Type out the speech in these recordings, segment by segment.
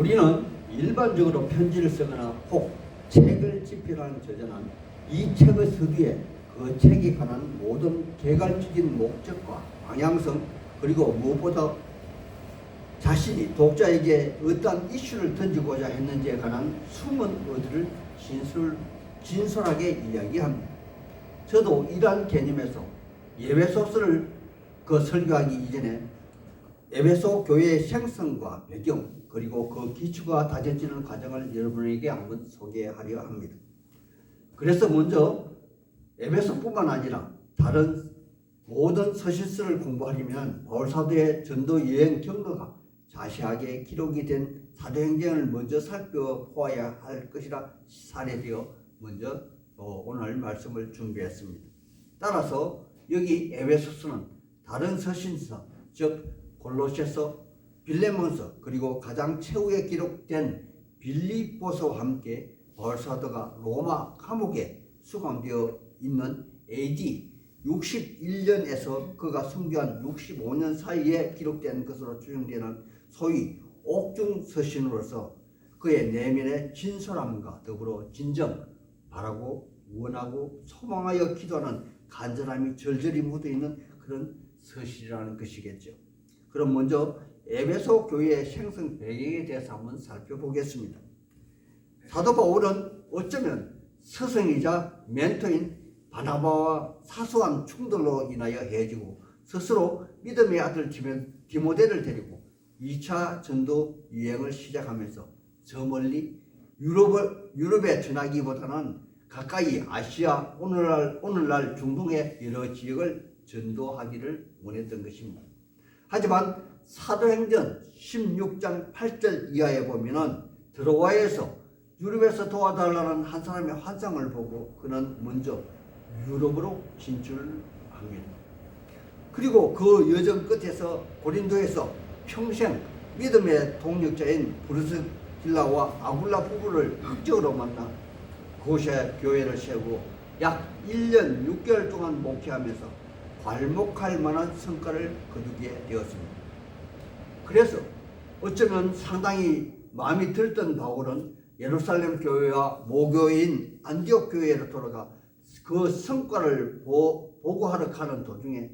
우리는 일반적으로 편지를 쓰거나 혹 책을 집필하는 저자는 이 책의 서두에 그 책에 관한 모든 개괄적인 목적과 방향성, 그리고 무엇보다 자신이 독자에게 어떠한 이슈를 던지고자 했는지에 관한 숨은 의도를 진솔하게 이야기합니다. 저도 이러한 개념에서 에베소서를 설교하기 이전에 에베소 교회의 생성과 배경, 그리고 그 기초가 다져지는 과정을 여러분에게 한번 소개하려 합니다. 그래서 먼저 에베소뿐만 아니라 다른 모든 서신서를 공부하려면 바울사도의 전도 여행 경로가 자세하게 기록이 된 사도행전을 먼저 살펴보아야 할 것이라 사례되어 먼저 오늘 말씀을 준비했습니다. 따라서 여기 에베소서는 다른 서신서, 즉 골로새서, 빌레몬서, 그리고 가장 최후에 기록된 빌립보서와 함께 바울사도가 로마 감옥에 수감되어 있는 AD 61년에서 그가 순교한 65년 사이에 기록된 것으로 추정되는 소위 옥중 서신으로서 그의 내면의 진솔함과 더불어 진정, 바라고 원하고 소망하여 기도하는 간절함이 절절히 묻어있는 그런 서신이라는 것이겠죠. 그럼 먼저 에베소 교회의 생성 배경에 대해서 한번 살펴보겠습니다. 사도 바울은 어쩌면 스승이자 멘토인 바나바와 사소한 충돌로 인하여 헤어지고 스스로 믿음의 아들 디모데를 데리고 2차 전도 유행을 시작하면서 저 멀리 유럽에 전하기보다는 가까이 아시아, 오늘날 중동의 여러 지역을 전도하기를 원했던 것입니다. 하지만 사도행전 16장 8절 이하에 보면은 드로아에서 유럽에서 도와달라는 한 사람의 환상을 보고 그는 먼저 유럽으로 진출합니다. 그리고 그 여정 끝에서 고린도에서 평생 믿음의 동력자인 브리스길라와 아굴라 부부를 극적으로 만나 그곳에 교회를 세우고 약 1년 6개월 동안 목회하면서 괄목할 만한 성과를 거두게 되었습니다. 그래서 어쩌면 상당히 마음이 들던 바울은 예루살렘 교회와 모교인 안디옥 교회로 돌아가 그 성과를 보고하러 가는 도중에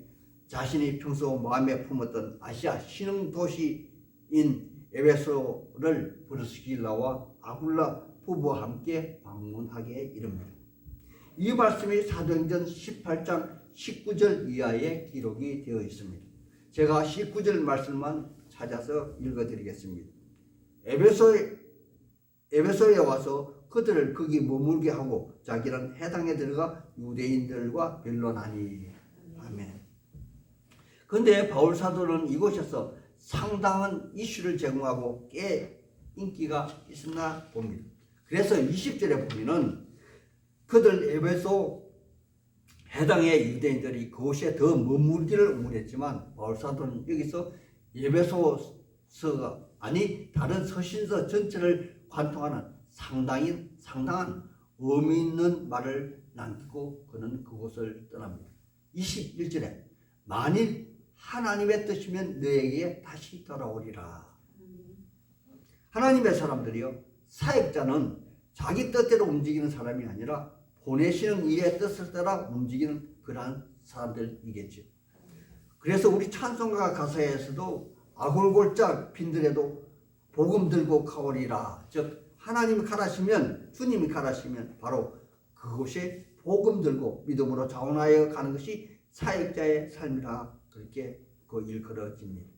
자신이 평소 마음에 품었던 아시아 신흥 도시인 에베소를 브리스길라와 아굴라 부부와 함께 방문하게 이릅니다. 이 말씀이 사도행전 18장 19절 이하에 기록이 되어 있습니다. 제가 19절 말씀만 찾아서 읽어드리겠습니다. 에베소에 와서 그들을 거기 머물게 하고 자기는 해당에 들어가 유대인들과 변론하니. 아멘. 그런데 바울 사도는 이곳에서 상당한 이슈를 제공하고 꽤 인기가 있었나 봅니다. 그래서 20절에 보면은 그들 에베소 해당의 유대인들이 그곳에 더 머물기를 원했지만 바울 사도는 여기서 에베소서가 아니 다른 서신서 전체를 관통하는 상당한 의미 있는 말을 남기고 그는 그곳을 떠납니다. 21절에 만일 하나님의 뜻이면 너에게 다시 돌아오리라. 하나님의 사람들이요, 사역자는 자기 뜻대로 움직이는 사람이 아니라 보내시는 이의 뜻을 따라 움직이는 그러한 사람들이겠죠. 그래서 우리 찬송가 가사에서도 아골골짝 빈들에도 복음 들고 가오리라. 즉 하나님이 가라시면, 주님이 가라시면 바로 그곳에 복음 들고 믿음으로 자원하여 가는 것이 사역자의 삶이라 그렇게 일컬어집니다.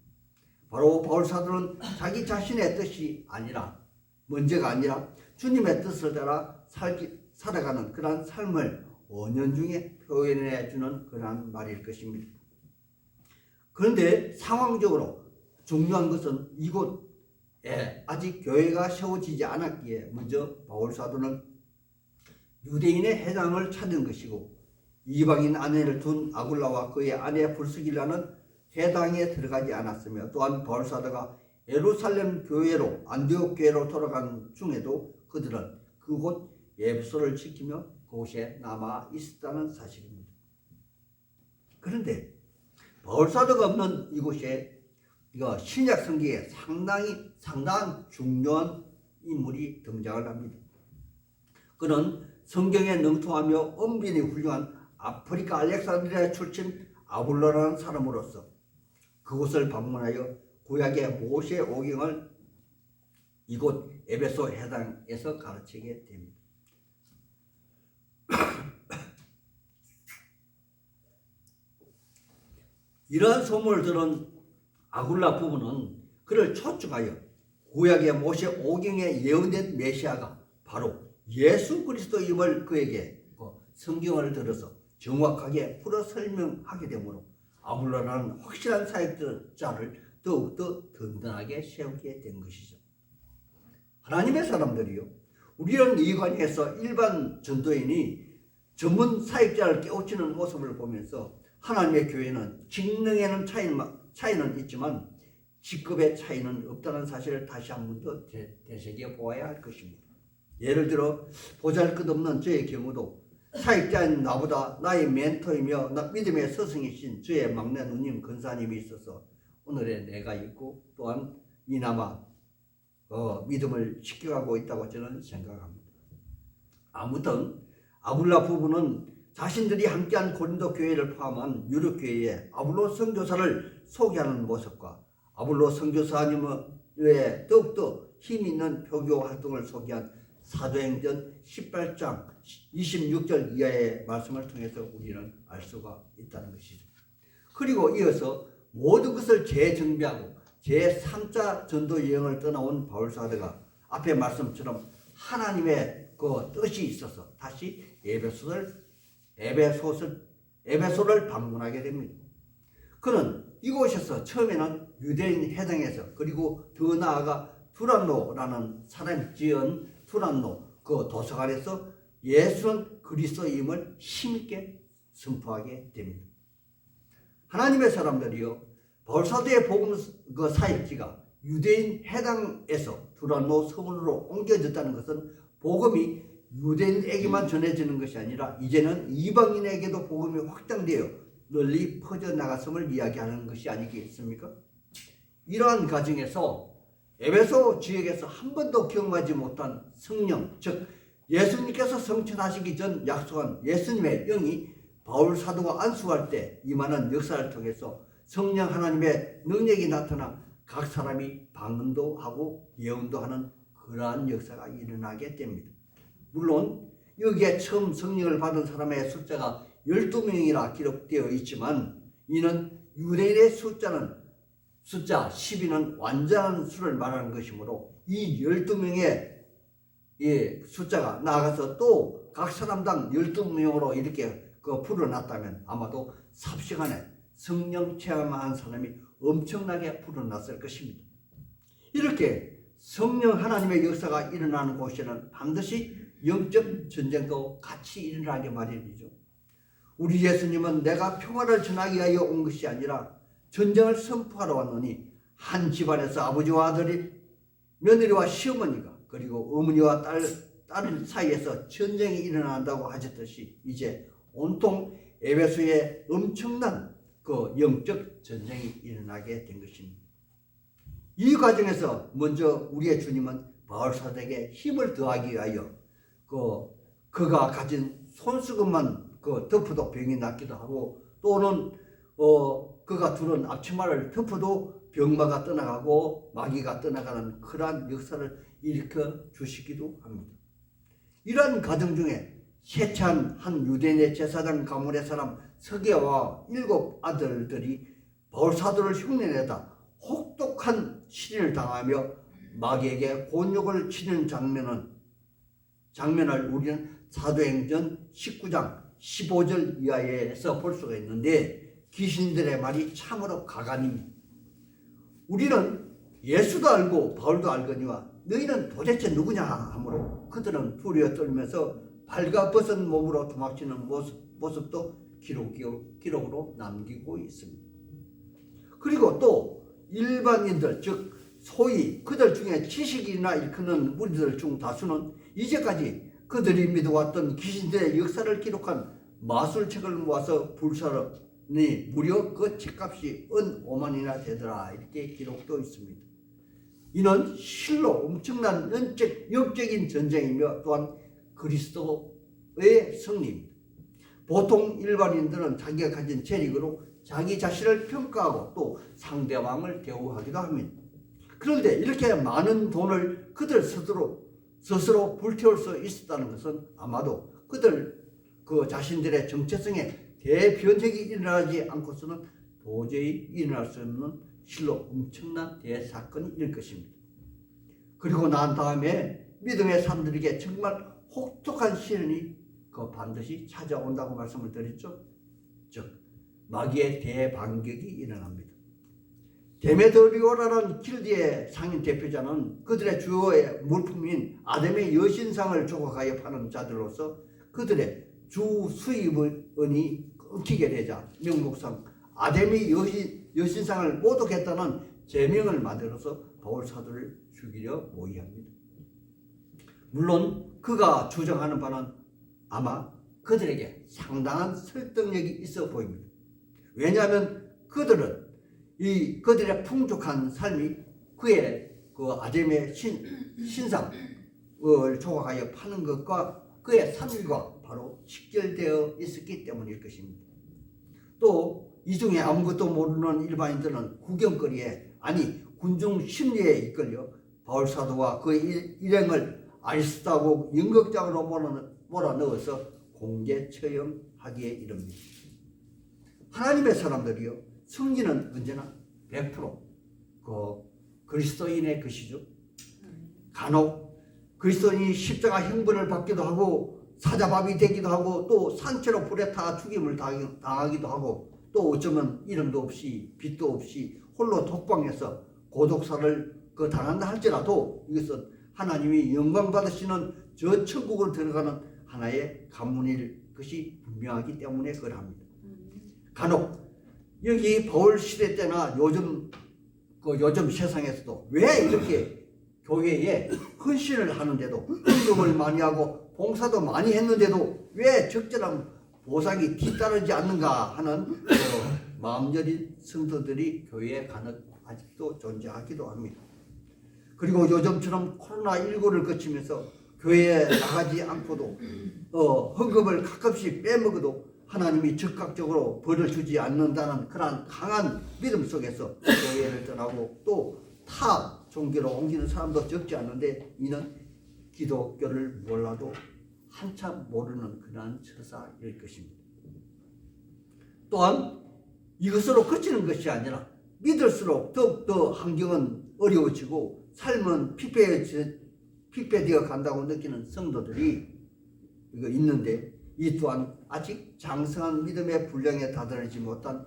바로 바울 사도는 자기 자신의 뜻이 아니라, 문제가 아니라 주님의 뜻을 따라 살아가는 그러한 삶을 언연중에 표현해 주는 그러한 말일 것입니다. 그런데 상황적으로 중요한 것은 이곳에 아직 교회가 세워지지 않았기에 먼저 바울 사도는 유대인의 해당을 찾은 것이고, 이방인 아내를 둔 아굴라와 그의 아내 브리스길라는 해당에 들어가지 않았으며, 또한 바울 사도가 예루살렘 교회로 안디옥 교회로 돌아간 중에도 그들은 그곳 에베소를 지키며 그곳에 남아 있었다는 사실입니다. 그런데 바울 사도가 없는 이곳에 이거 신약 성경에 상당한 중요한 인물이 등장을 합니다. 그는 성경에 능통하며 언변이 훌륭한 아프리카 알렉산드리아 출신 아볼로라는 사람으로서 그곳을 방문하여 구약의 모세 오경을 이곳 에베소 회당에서 가르치게 됩니다. 이러한 소문을 들은 아굴라 부부는 그를 초청하여 구약의 모세 오경에 예언된 메시아가 바로 예수 그리스도임을 그에게 성경을 들어서 정확하게 풀어 설명하게 되므로 아굴라라는 확실한 사역자를 더욱더 든든하게 세우게 된 것이죠. 하나님의 사람들이요, 우리는 이 관계에서 일반 전도인이 전문 사역자를 깨우치는 모습을 보면서 하나님의 교회는 직능에는 차이는 있지만 직급의 차이는 없다는 사실을 다시 한 번 더 되새겨 보아야 할 것입니다. 예를 들어 보잘것없는 저의 경우도 사역자인 나보다 나의 멘토이며 믿음의 스승이신 저의 막내 누님 권사님이 있어서 오늘의 내가 있고 또한 이나마 믿음을 지켜가고 있다고 저는 생각합니다. 아무튼 아굴라 부부는 자신들이 함께한 고린도 교회를 포함한 유럽 교회에 아볼로 선교사를 소개하는 모습과 아볼로 선교사님의 더욱더 힘 있는 표교 활동을 소개한 사도행전 18장 26절 이하의 말씀을 통해서 우리는 알 수가 있다는 것이죠. 그리고 이어서 모든 것을 재정비하고 제3자 전도 여행을 떠나온 바울 사도가 앞의 말씀처럼 하나님의 그 뜻이 있어서 다시 에베소를 방문하게 됩니다. 그는 이곳에서 처음에는 유대인 회당에서 그리고 더 나아가 두란노라는 사람이 지은 두란노 그 도서관에서 예수는 그리스도임을 힘있게 선포하게 됩니다. 하나님의 사람들이요, 바울사도의 복음 그 사역지가 유대인 회당에서 두란노 서문으로 옮겨졌다는 것은 복음이 유대인에게만 전해지는 것이 아니라 이제는 이방인에게도 복음이 확장되어 널리 퍼져나갔음을 이야기하는 것이 아니겠습니까? 이러한 과정에서 에베소 지역에서 한 번도 경험하지 못한 성령, 즉 예수님께서 성천하시기 전 약속한 예수님의 영이 바울 사도가 안수할 때 임하는 역사를 통해서 성령 하나님의 능력이 나타나 각 사람이 방언도 하고 예언도 하는 그러한 역사가 일어나게 됩니다. 물론 여기에 처음 성령을 받은 사람의 숫자가 12명이라 기록되어 있지만 이는 유대인의 숫자 12는 완전한 수를 말하는 것이므로 이 12명의 숫자가 나아가서 또 각 사람당 12명으로 이렇게 풀어놨다면 아마도 삽시간에 성령 체험한 사람이 엄청나게 풀어났을 것입니다. 이렇게 성령 하나님의 역사가 일어나는 곳에는 반드시 영적 전쟁도 같이 일어나게 마련이죠. 우리 예수님은 내가 평화를 전하기 위하여 온 것이 아니라 전쟁을 선포하러 왔노니 한 집안에서 아버지와 아들이 며느리와 시어머니가 그리고 어머니와 딸 사이에서 전쟁이 일어난다고 하셨듯이 이제 온통 에베소에 엄청난 그 영적 전쟁이 일어나게 된 것입니다. 이 과정에서 먼저 우리의 주님은 바울 사도에게 힘을 더하기 위하여 그가 가진 손수건만 덮어도 병이 낫기도 하고 또는 그가 두른 앞치마를 덮어도 병마가 떠나가고 마귀가 떠나가는 그러한 역사를 일으켜 주시기도 합니다. 이러한 과정 중에 세찬 한 유대인의 제사장 가문의 사람 서게와 7 아들들이 바울 사도를 흉내내다 혹독한 시련을 당하며 마귀에게 곤욕을 치는 장면을 우리는 사도행전 19장 15절 이하에서 볼 수가 있는데 귀신들의 말이 참으로 가관입니다. 우리는 예수도 알고 바울도 알거니와 너희는 도대체 누구냐 하므로 그들은 두려워 떨면서 발가벗은 몸으로 도망치는 모습도 기록으로 남기고 있습니다. 그리고 또 일반인들 즉 소위 그들 중에 지식이나 일컫는 무리들 중 다수는 이제까지 그들이 믿어왔던 귀신들의 역사를 기록한 마술책을 모아서 불사로 무려 그 책값이 은 5만이나 되더라. 이렇게 기록도 있습니다. 이는 실로 엄청난 영적인 전쟁이며 또한 그리스도의 승리입니다. 보통 일반인들은 자기가 가진 재력으로 자기 자신을 평가하고 또 상대방을 대우하기도 합니다. 그런데 이렇게 많은 돈을 그들 스스로 불태울 수 있었다는 것은 아마도 그들 그 자신들의 정체성에 대변혁이 일어나지 않고서는 도저히 일어날 수 없는 실로 엄청난 대사건일 것입니다. 그리고 난 다음에 믿음의 사람들에게 정말 혹독한 시련이 반드시 찾아온다고 말씀을 드렸죠. 즉 마귀의 대반격이 일어납니다. 데메드리오라는 길드의 상인 대표자는 그들의 주요의 물품인 아담의 여신상을 조각하여 파는 자들로서 그들의 주 수입원이 끊기게 되자 명목상 아담의 여신상을 모독했다는 제명을 만들어서 바울 사도를 죽이려 모의합니다. 물론 그가 주장하는 바는 아마 그들에게 상당한 설득력이 있어 보입니다. 왜냐하면 그들의 풍족한 삶이 그의 그 아담의 신상을 조각하여 파는 것과 그의 삶과 바로 직결되어 있었기 때문일 것입니다. 또 이 중에 아무것도 모르는 일반인들은 구경거리에 아니 군중 심리에 이끌려 바울 사도와 그의 일행을 아리스타고 연극장으로 몰아넣어서 공개 처형하기에 이릅니다. 하나님의 사람들이요, 승리는 언제나 100% 그리스도인의 것이죠. 간혹 그리스도인이 십자가 형벌을 받기도 하고 사자밥이 되기도 하고 또 산채로 불에 타 죽임을 당하기도 하고 또 어쩌면 이름도 없이 빛도 없이 홀로 독방에서 고독사를 당한다 할지라도 이것은 하나님이 영광 받으시는 저 천국을 들어가는 하나의 관문일 것이 분명하기 때문에 그러합니다. 간혹 여기 바울 시대 때나 요즘 세상에서도 왜 이렇게 교회에 헌신을 하는데도 헌금을 많이 하고 봉사도 많이 했는데도 왜 적절한 보상이 뒤따르지 않는가 하는 마음 여린 성도들이 교회에 간혹 아직도 존재하기도 합니다. 그리고 요즘처럼 코로나19를 거치면서 교회에 나가지 않고도 헌금을 가끔씩 빼먹어도 하나님이 즉각적으로 벌을 주지 않는다는 그러한 강한 믿음 속에서 교회를 떠나고 또 타 종교로 옮기는 사람도 적지 않은데 이는 기독교를 몰라도 한참 모르는 그러한 처사일 것입니다. 또한 이것으로 그치는 것이 아니라 믿을수록 더욱더 환경은 어려워지고 삶은 피폐되어 간다고 느끼는 성도들이 있는데 이 또한 아직 장성한 믿음의 분량에 다다르지 못한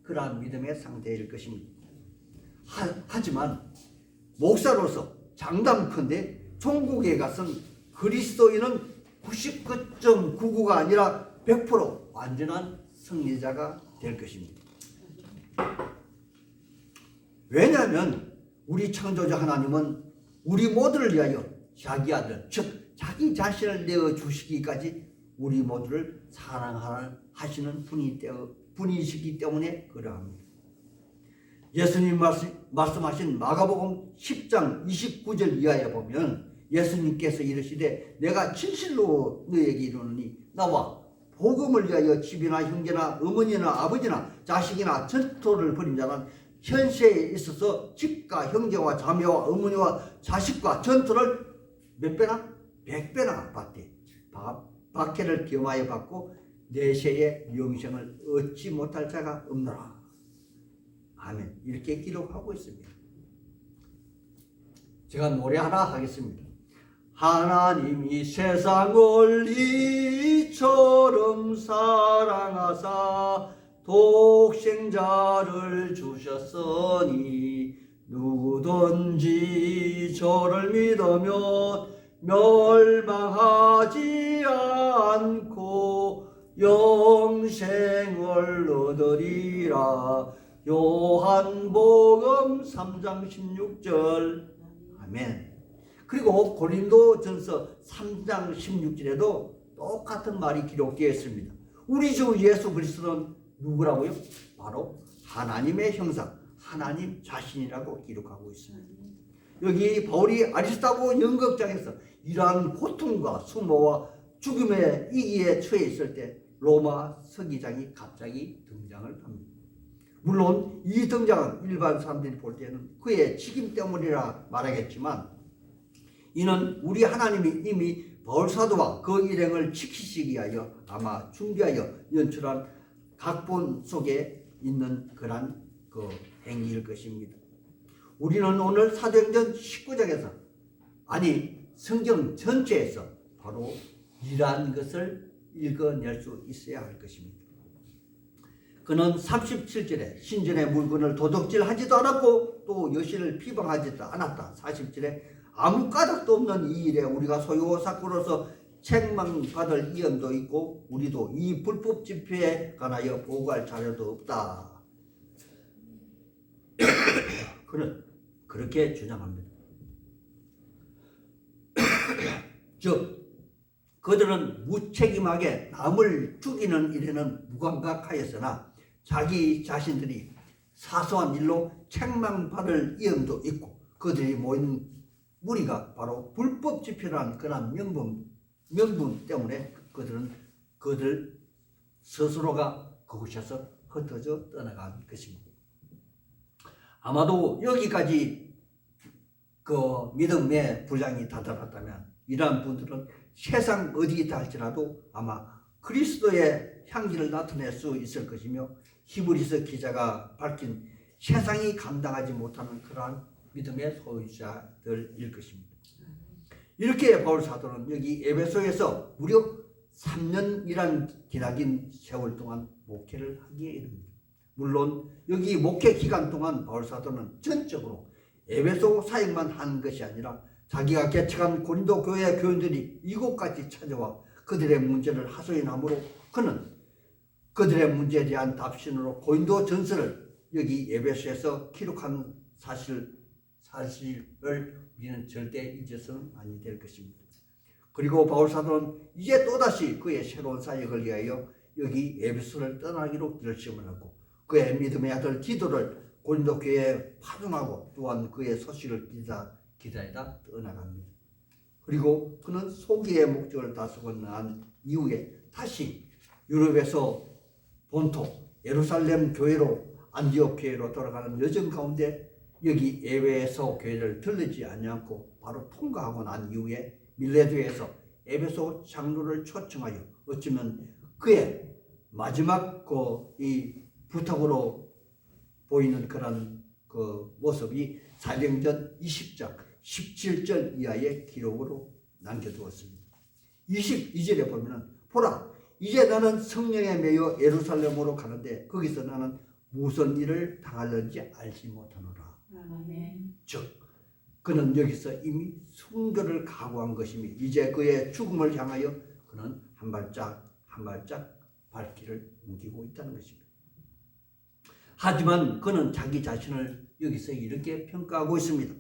그러한 믿음의 상태일 것입니다. 하지만 목사로서 장담컨대 천국에 가선 그리스도인은 99.99가 아니라 100% 완전한 승리자가 될 것입니다. 왜냐하면 우리 창조자 하나님은 우리 모두를 위하여 자기 아들 즉 자기 자신을 내어주시기까지 우리 모두를 사랑하시는 분이시기 때문에 그러합니다. 예수님 말씀하신 마가복음 10장 29절 이하에 보면 예수님께서 이르시되 내가 진실로 너에게 이르노니 나와 복음을 위하여 집이나 형제나 어머니나 아버지나 자식이나 전토를 벌인 자는 현세에 있어서 집과 형제와 자매와 어머니와 자식과 전토를 몇 배나? 100배나 받되 박해를 겸하여 받고 내세의 영생을 얻지 못할 자가 없노라. 아멘. 이렇게 기록하고 있습니다. 제가 노래 하나 하겠습니다. 하나님이 세상을 이처럼 사랑하사 독생자를 주셨으니 누구든지 저를 믿으면 멸망하지 않고 영생을 얻으리라. 요한복음 3장 16절. 아멘. 그리고 고린도전서 3장 16절에도 똑같은 말이 기록되어 있습니다. 우리 주 예수 그리스도는 누구라고요? 바로 하나님의 형상, 하나님 자신이라고 기록하고 있습니다. 여기 바울이 아리스타고 연극장에서 이러한 고통과 수모와 죽음의 위기에 처해 있을 때 로마 서기장이 갑자기 등장을 합니다. 물론 이 등장은 일반 사람들이 볼 때는 그의 책임 때문이라 말하겠지만, 이는 우리 하나님이 이미 바울 사도와 그 일행을 지키시기 위하여 아마 준비하여 연출한 각본 속에 있는 그런 그 행위일 것입니다. 우리는 오늘 사도행전 19장에서, 아니 성경 전체에서 바로 이러한 것을 읽어낼 수 있어야 할 것입니다. 그는 37절에 신전의 물건을 도둑질하지도 않았고 또 여신을 비방하지도 않았다. 40절에 아무 까닭도 없는 이 일에 우리가 소유사건으로서 책망받을 위험도 있고 우리도 이 불법 집회에 관하여 보고할 자료도 없다. 그는 그렇게 주장합니다. 즉 그들은 무책임하게 남을 죽이는 일에는 무감각하였으나 자기 자신들이 사소한 일로 책망받을 위험도 있고 그들이 모인 무리가 바로 불법 집회라는 그런 명분 때문에 그들 스스로가 그곳에서 흩어져 떠나간 것입니다. 아마도 여기까지 그 믿음의 분량이 다다랐다면 이러한 분들은 세상 어디에 할지라도 아마 그리스도의 향기를 나타낼 수 있을 것이며 히브리서 기자가 밝힌 세상이 감당하지 못하는 그러한 믿음의 소유자들일 것입니다. 이렇게 바울 사도는 여기 에베소에서 무려 3년이란 기나긴 세월 동안 목회를 하기에 이릅니다. 물론 여기 목회 기간 동안 바울 사도는 전적으로 에베소 사역만 한 것이 아니라 자기가 개척한 고린도 교회 교인들이 이곳까지 찾아와 그들의 문제를 하소연하므로 그는 그들의 문제에 대한 답신으로 고린도 전서를 여기 에베소에서 기록한 사실을 우리는 절대 잊어서는 아니 될 것입니다. 그리고 바울 사도는 이제 또다시 그의 새로운 사역을 위하여 여기 에베소를 떠나기로 결심을 하고 그의 믿음의 아들 디도를 고린도 교회에 파송하고 또한 그의 소식을 기다리다 떠나갑니다. 그리고 그는 소기의 목적을 다스고 난 이후에 다시 유럽에서 본토 예루살렘 교회로 안디옥 교회로 돌아가는 여정 가운데 여기 예외에서 교회를 들르지 않고 바로 통과하고 난 이후에 밀레도에서 에베소 장로를 초청하여 어쩌면 그의 마지막 이 부탁으로 보이는 그런 그 모습이 사도행전 20장 17절 이하의 기록으로 남겨두었습니다. 22절에 보면은 보라 이제 나는 성령에 매여 예루살렘으로 가는데 거기서 나는 무슨 일을 당할는지 알지 못하노라. 즉 그는 여기서 이미 순교를 각오한 것이며 이제 그의 죽음을 향하여 그는 한 발짝 한 발짝 발길을 옮기고 있다는 것입니다. 하지만 그는 자기 자신을 여기서 이렇게 평가하고 있습니다.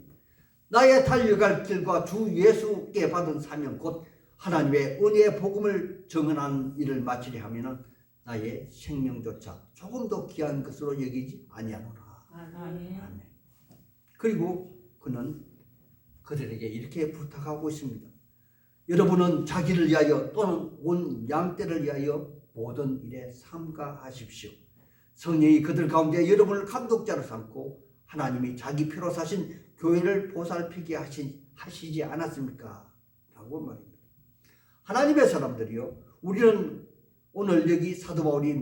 나의 달려갈 길과 주 예수께 받은 사명 곧 하나님의 은혜의 복음을 증언하는 일을 마치려 하면은 나의 생명조차 조금도 귀한 것으로 여기지 아니하노라. 아멘. 그리고 그는 그들에게 이렇게 부탁하고 있습니다. 여러분은 자기를 위하여 또는 온 양떼를 위하여 모든 일에 삼가하십시오. 성령이 그들 가운데 여러분을 감독자로 삼고 하나님이 자기 피로 사신 교회를 보살피게 하시지 않았습니까? 라고 말입니다. 하나님의 사람들이요, 우리는 오늘 여기 사도 바울이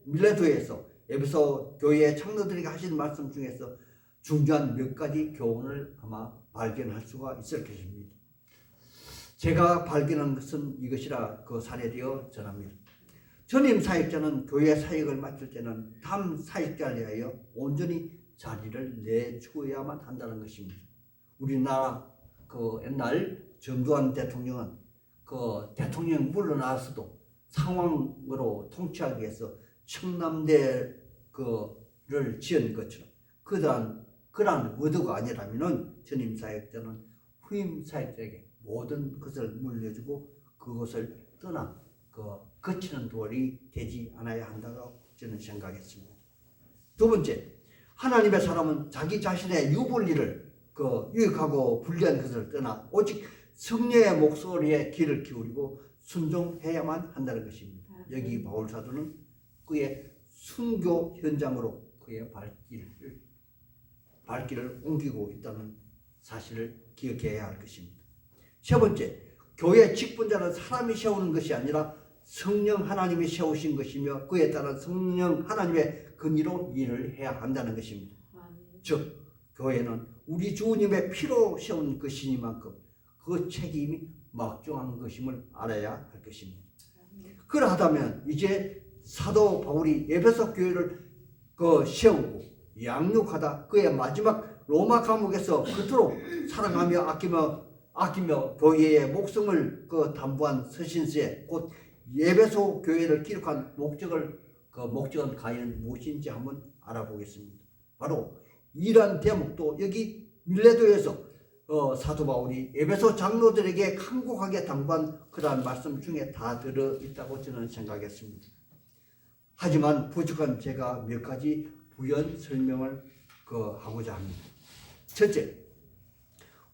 밀레도에서 에베소 교회의 장로들에게 하신 말씀 중에서 중요한 몇 가지 교훈을 아마 발견할 수가 있을 것입니다. 제가 발견한 것은 이것이라 그 사례되어 전합니다. 전임 사역자는 교회 사역을 맡을 때는 다음 사역자를 위하여 온전히 자리를 내주어야만 한다는 것입니다. 우리나라 그 옛날 전두환 대통령은 그 대통령 물러나서도 상황으로 통치하기 위해서 청남대를 지은 것처럼 그러한 의도가 아니라면은 전임 사역자는 후임 사역자에게 모든 것을 물려주고 그것을 떠나 거치는 돌이 되지 않아야 한다고 저는 생각했습니다. 두 번째, 하나님의 사람은 자기 자신의 유불리를 유익하고 불리한 것을 떠나 오직 성령의 목소리에 귀를 기울이고 순종해야만 한다는 것입니다. 여기 바울 사도는 그의 순교 현장으로 그의 발길을 옮기고 있다는 사실을 기억해야 할 것입니다. 세 번째, 교회 직분자는 사람이 세우는 것이 아니라 성령 하나님이 세우신 것이며 그에 따른 성령 하나님의 근의로 일을 해야 한다는 것입니다. 즉 교회는 우리 주님의 피로 세운 것이니만큼 그 책임이 막중한 것임을 알아야 할 것입니다. 그러하다면 이제 사도 바울이 에베소 교회를 세우고 양육하다 그의 마지막 로마 감옥에서 그토록 사랑하며 아끼며 교회의 목숨을 담보한 서신서에 곧 에베소 교회를 기록한 목적은 과연 무엇인지 한번 알아보겠습니다. 바로 이러한 대목도 여기 밀레도에서 사도 바울이 에베소 장로들에게 간곡하게 당부한 그러한 말씀 중에 다 들어있다고 저는 생각했습니다. 하지만 부족한 제가 몇 가지 부연 설명을 하고자 합니다. 첫째,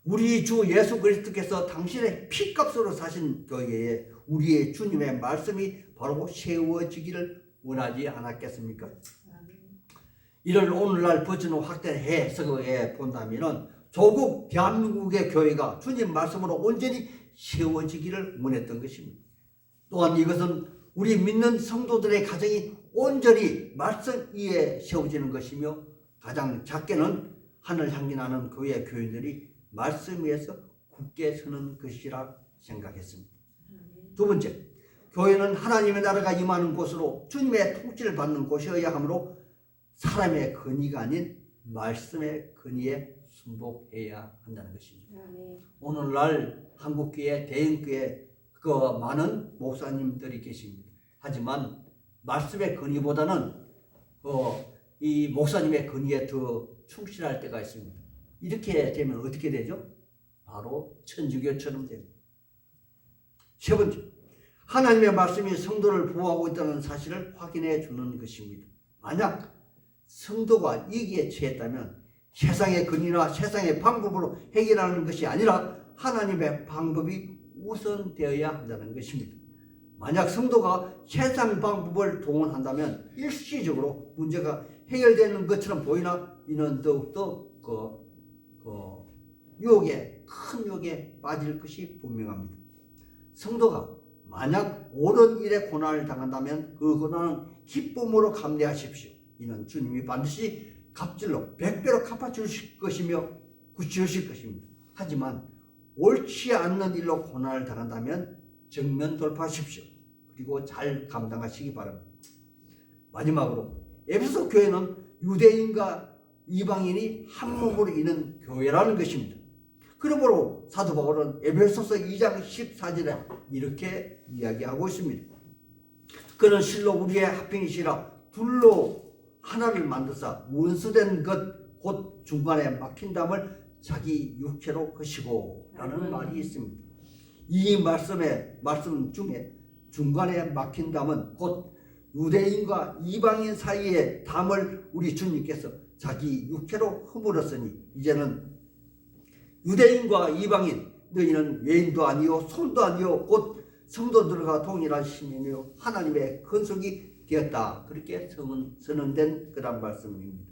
우리 주 예수 그리스도께서 당신의 피값으로 사신 교회에 우리의 주님의 말씀이 바로 세워지기를 원하지 않았겠습니까? 이를 오늘날 버전 확대 해석에 본다면 조국 대한민국의 교회가 주님 말씀으로 온전히 세워지기를 원했던 것입니다. 또한 이것은 우리 믿는 성도들의 가정이 온전히 말씀 위에 세워지는 것이며 가장 작게는 하늘 향기 나는 교회 교인들이 말씀 위에서 굳게 서는 것이라 생각했습니다. 두 번째, 교회는 하나님의 나라가 임하는 곳으로 주님의 통치를 받는 곳이어야 하므로 사람의 권위가 아닌 말씀의 권위에 순복해야 한다는 것입니다. 오늘날 한국교회, 대형교회 많은 목사님들이 계십니다. 하지만 말씀의 권위보다는 이 목사님의 권위에 더 충실할 때가 있습니다. 이렇게 되면 어떻게 되죠? 바로 천주교처럼 됩니다. 세 번째, 하나님의 말씀이 성도를 보호하고 있다는 사실을 확인해 주는 것입니다. 만약 성도가 이기에 처했다면 세상의 권위나 세상의 방법으로 해결하는 것이 아니라 하나님의 방법이 우선되어야 한다는 것입니다. 만약 성도가 세상 방법을 동원한다면 일시적으로 문제가 해결되는 것처럼 보이나 이는 더욱더 큰 유혹에 빠질 것이 분명합니다. 성도가 만약 옳은 일에 고난을 당한다면 그 고난은 기쁨으로 감내하십시오. 이는 주님이 반드시 갑질로 100배로 갚아주실 것이며 구치우실 것입니다. 하지만 옳지 않는 일로 고난을 당한다면 정면 돌파하십시오. 그리고 잘 감당하시기 바랍니다. 마지막으로 에베소 교회는 유대인과 이방인이 한 몸으로 있는 교회라는 것입니다. 그러므로 사도 바울은 에베소서 2장 14절에 이렇게 이야기하고 있습니다. 그는 실로 우리의 합행이시라 둘로 하나를 만드사 원수된 것 곧 중간에 막힌 담을 자기 육체로 하시고 라는 말이 있습니다. 이 말씀 중에 중간에 막힌 담은 곧 유대인과 이방인 사이의 담을 우리 주님께서 자기 육체로 허물었으니 이제는 유대인과 이방인 너희는 외인도 아니요 손도 아니요 곧 성도들과 동일한 신이며 하나님의 건속이 되었다. 그렇게 선언된 그런 말씀입니다.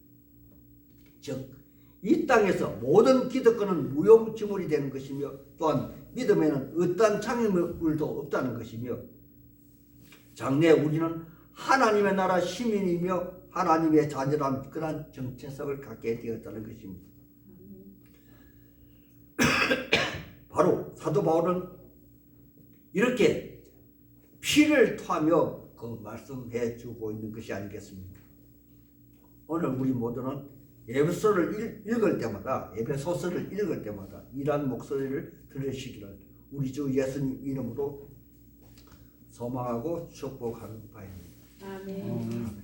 즉 이 땅에서 모든 기득권은 무용지물이 되는 것이며 또한 믿음에는 어떠한 장애물도 없다는 것이며 장래 우리는 하나님의 나라 시민이며 하나님의 자녀란 그런 정체성을 갖게 되었다는 것입니다. 바로 사도 바울은 이렇게 피를 토하며 말씀해 주고 있는 것이 아니겠습니까? 오늘 우리 모두는 에베소서를 읽을 때마다 이러한 목소리를 들으시기를 우리 주 예수님 이름으로 소망하고 축복하는 바입니다. 아멘.